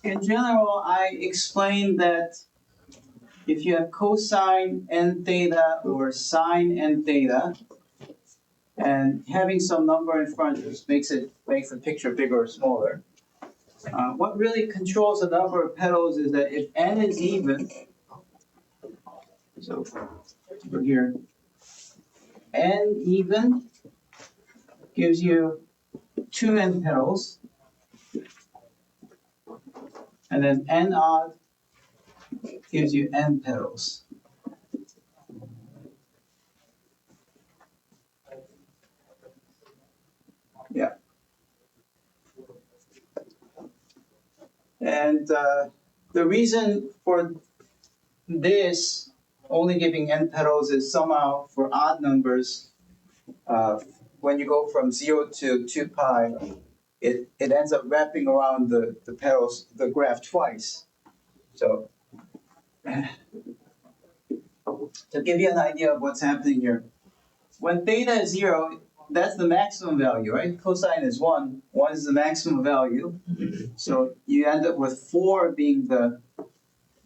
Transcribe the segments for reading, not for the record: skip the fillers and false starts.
in general, I explained that if you have cosine n theta or sine n theta, and having some number in front just makes the picture bigger or smaller. What really controls the number of petals is that if n is even, so over here, n even gives you 2n petals, and then n odd gives you n petals. Yeah. And the reason for this only giving n petals is somehow for odd numbers, when you go from 0 to 2 pi, it ends up wrapping around the petals, the graph twice. So to give you an idea of what's happening here, when theta is 0, that's the maximum value, right? Cosine is 1. 1 is the maximum value. So you end up with 4 being the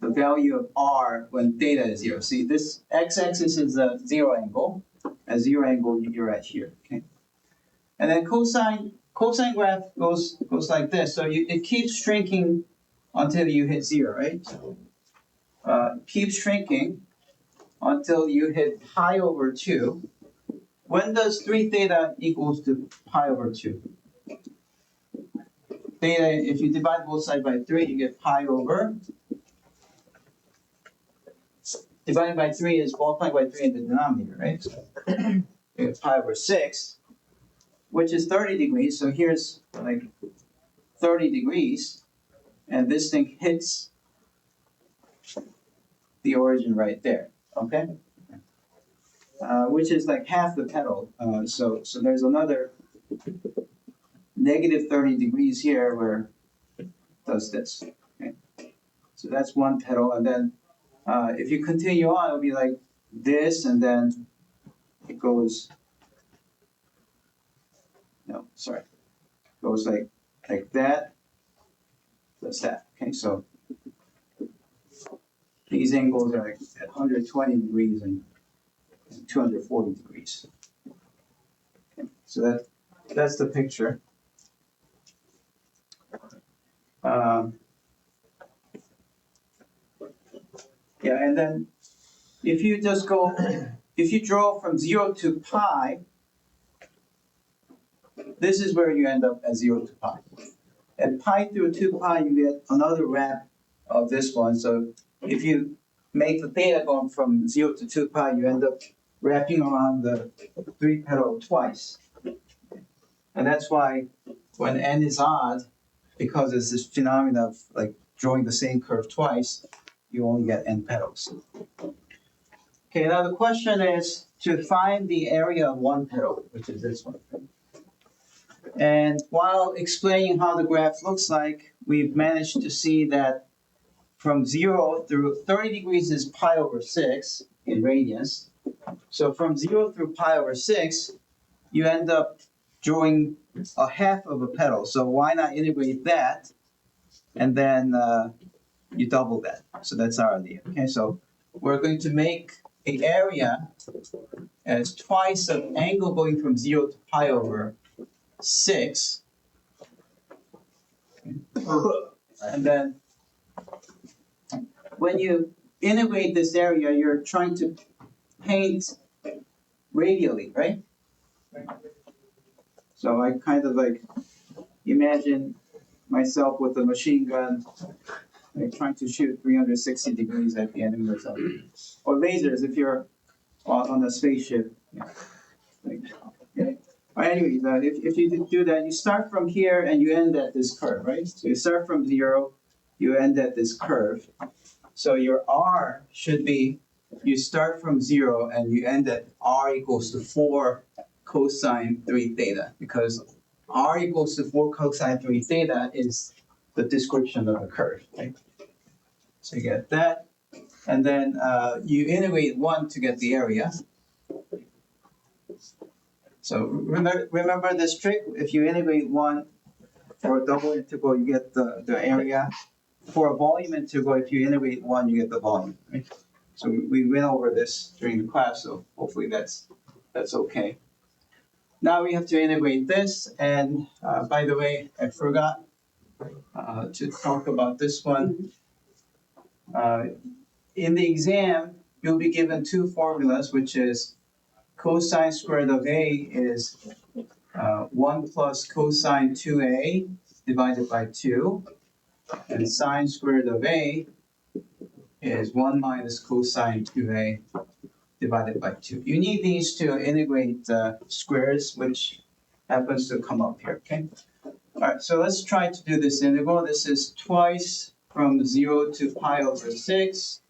value of r when theta is 0. See, this x-axis is a 0 angle. At 0 angle, you're at here. Okay. And then cosine graph goes like this. So it keeps shrinking until you hit 0, right? So, keeps shrinking until you hit pi over 2. When does 3 theta equals to pi over 2? Theta, if you divide both sides by 3, you get pi over. Divided by 3 is multiplied by 3 in the denominator, right? So you get pi over 6, which is 30 degrees. So here's like 30 degrees, and this thing hits the origin right there, okay? Which is like half the petal. So there's another negative 30 degrees here where it does this, okay? So that's one petal, and then if you continue on, it'll be like this, and then it goes, goes like that, does that, okay? So these angles are like at 120 degrees and 240 degrees. Okay, so that's the picture. Yeah, and then if you just go, if you draw from 0 to pi, this is where you end up at 0 to pi. At pi through 2 pi, you get another wrap of this one. So if you make the theta going from 0 to 2 pi, you end up wrapping around the 3 petal twice. And that's why when n is odd, because it's this phenomenon of like drawing the same curve twice, you only get n petals. Okay, now the question is to find the area of one petal, which is this one. And while explaining how the graph looks like, we've managed to see that from 0 through 30 degrees is pi over 6 in radians. So from 0 through pi over 6, you end up drawing a half of a petal. So why not integrate that, and then you double that. So that's our idea. Okay, so we're going to make an area as twice of angle going from 0 to pi over 6. And then when you integrate this area, you're trying to paint radially, right? So I kind of like imagine myself with a machine gun, like trying to shoot 360 degrees at the enemy or something. Or lasers if you're on a spaceship. Yeah. Like, okay. Anyways, if you do that, you start from here and you end at this curve, right? So you start from 0, you end at this curve. So your R should be, you start from 0 and you end at R equals to 4 cosine 3 theta, because R equals to 4 cosine 3 theta is the description of the curve, right? So you get that, and then you integrate 1 to get the area. So remember this trick, if you integrate 1 for a double integral, you get the area. for a volume integral, if you integrate one, you get the volume, right? So we went over this during the class, so hopefully that's okay. Now we have to integrate this, and by the way, I forgot to talk about this one. In the exam, you'll be given two formulas, which is cosine squared of A is 1 plus cosine 2A divided by 2, and sine squared of A is 1 minus cosine 2A divided by 2. You need these to integrate squares, which happens to come up here, okay? All right, so let's try to do this integral. This is twice from 0 to pi over 6.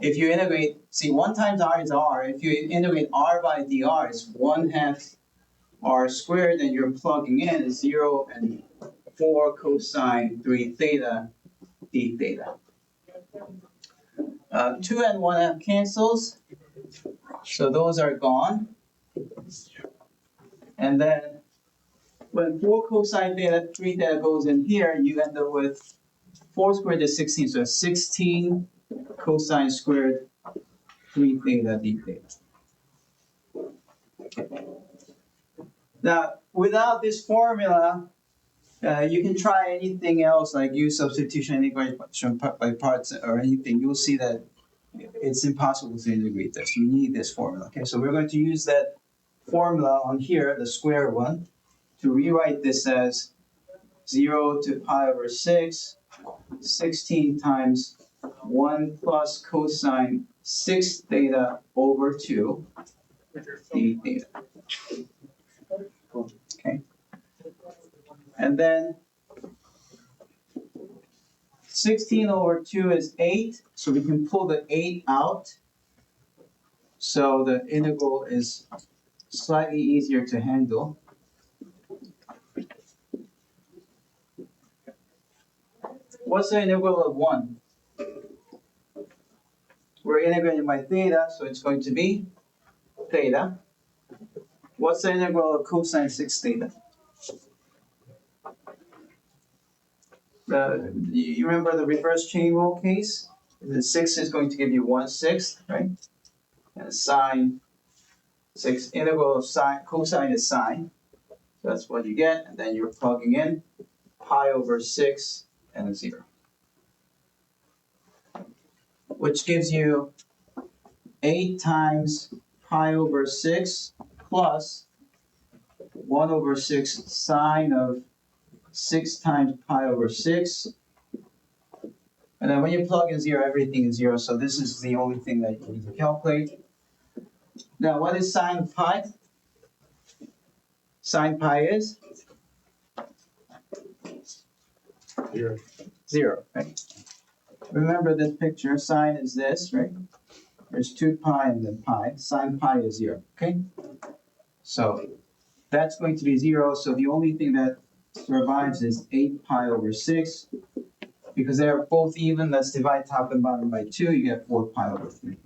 If you integrate, see, 1 times r is r. If you integrate r by dr, it's 1/2 r squared, and you're plugging in 0 and 4 cosine 3 theta d theta. 2 and 1/2 cancels, so those are gone. And then when 4 cosine theta 3 theta goes in here, you end up with 4 squared is 16, so 16 cosine squared 3 theta d theta. Now, without this formula, you can try anything else, like use substitution integration by parts or anything. You'll see that it's impossible to integrate this. You need this formula. Okay, so we're going to use that formula on here, the square one, to rewrite this as 0 to pi over 6, 16 times 1 plus cosine 6 theta over 2 d theta. Okay. And then 16 over 2 is 8, so we can pull the 8 out. So the integral is slightly easier to handle. What's the integral of 1? We're integrating by theta, so it's going to be theta. What's the integral of cosine 6 theta? You remember the reverse chain rule case? The 6 is going to give you 1/6, right? And sine 6, integral of sine, cosine is sine. So that's what you get, and then you're plugging in pi over 6 and a 0. Which gives you 8 times pi over 6 plus 1 over 6 sine of 6 times pi over 6. And then when you plug in 0, everything is 0. So this is the only thing that you need to calculate. Now, what is sine of pi? Sine pi is? 0. 0, right? Remember this picture, sine is this, right? There's 2 pi and then pi. Sine pi is 0, okay? So that's going to be 0, so the only thing that survives is 8 pi over 6. Because they're both even, let's divide top and bottom by 2, you get 4 pi over 3.